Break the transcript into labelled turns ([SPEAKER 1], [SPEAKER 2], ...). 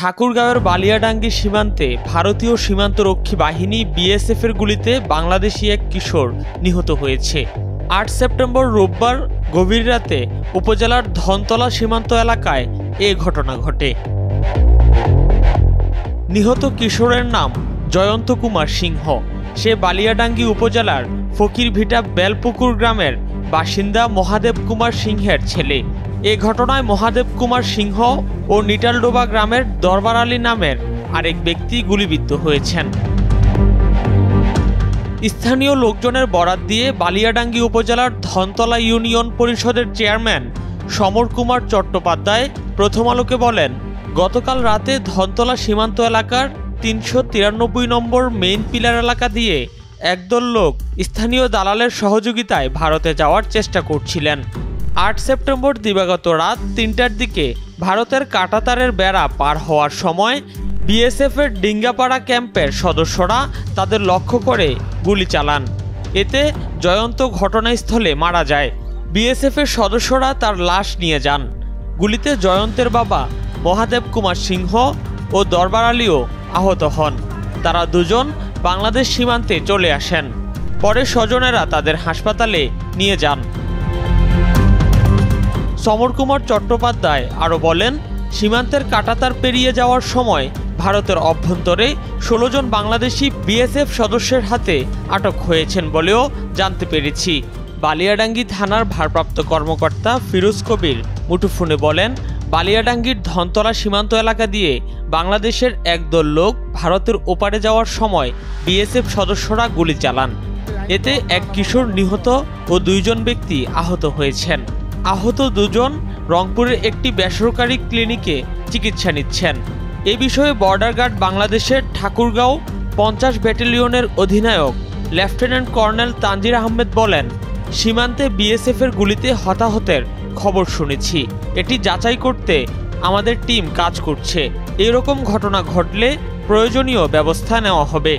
[SPEAKER 1] ঠাকুরগাঁওয়ের বালিয়াডাঙ্গি সীমান্তে ভারতীয় সীমান্তরক্ষী বাহিনী বিএসএফের গুলিতে বাংলাদেশি এক কিশোর নিহত হয়েছে। ৮ সেপ্টেম্বর রোববার গভীর রাতে উপজেলার ধনতলা সীমান্ত এলাকায় এ ঘটনা ঘটে। নিহত কিশোরের নাম জয়ন্ত কুমার সিংহ। সে বালিয়াডাঙ্গি উপজেলার ফকিরভিটা বেলপুকুর গ্রামের বাসিন্দা মহাদেব কুমার সিংহের ছেলে। এ ঘটনায় মহাদেব কুমার সিংহ ও নিটালডোবা গ্রামের দরবার আলী নামের আরেক ব্যক্তি গুলিবিদ্ধ হয়েছেন। স্থানীয় লোকজনের বরাত দিয়ে বালিয়াডাঙ্গি উপজেলার ধনতলা ইউনিয়ন পরিষদের চেয়ারম্যান সমর কুমার চট্টোপাধ্যায় প্রথম আলোকে বলেন, গতকাল রাতে ধনতলা সীমান্ত এলাকার ৩৯৩ নম্বর মেইন পিলার এলাকা দিয়ে একদল লোক স্থানীয় দালালের সহযোগিতায় ভারতে যাওয়ার চেষ্টা করছিলেন। ৮ সেপ্টেম্বর দিবাগত রাত ৩টার দিকে ভারতের কাঁটাতারের বেড়া পার হওয়ার সময় বিএসএফের ডিঙ্গাপাড়া ক্যাম্পের সদস্যরা তাদের লক্ষ্য করে গুলি চালান। এতে জয়ন্ত ঘটনাস্থলে মারা যায়। বিএসএফের সদস্যরা তার লাশ নিয়ে যান। গুলিতে জয়ন্তের বাবা মহাদেব কুমার সিংহ ও দরবার আলীও আহত হন। তারা দুজন বাংলাদেশ সীমান্তে চলে আসেন। পরে স্বজনেরা তাদের হাসপাতালে নিয়ে যান। সমর কুমার চট্টোপাধ্যায় আরও বলেন, সীমান্তের কাঁটাতার পেরিয়ে যাওয়ার সময় ভারতের অভ্যন্তরে ১৬ জন বাংলাদেশি বিএসএফ সদস্যের হাতে আটক হয়েছেন বলেও জানতে পেরেছি। বালিয়াডাঙ্গি থানার ভারপ্রাপ্ত কর্মকর্তা ফিরোজ কবির মুঠোফোনে বলেন, বালিয়াডাঙ্গির ধনতলা সীমান্ত এলাকা দিয়ে বাংলাদেশের একদল লোক ভারতের ওপারে যাওয়ার সময় বিএসএফ সদস্যরা গুলি চালান। এতে এক কিশোর নিহত ও ২ জন ব্যক্তি আহত হয়েছেন। আহত দুজন রংপুরের একটি বেসরকারি ক্লিনিকে চিকিৎসা নিচ্ছেন। এ বিষয়ে বর্ডার গার্ড বাংলাদেশের ঠাকুরগাঁও ৫০ ব্যাটালিয়নের অধিনায়ক লেফটেন্যান্ট কর্নেল তানজির আহমেদ বলেন, সীমান্তে বিএসএফের গুলিতে হতাহতের খবর শুনেছি। এটি যাচাই করতে আমাদের টিম কাজ করছে। এরকম ঘটনা ঘটলে প্রয়োজনীয় ব্যবস্থা নেওয়া হবে।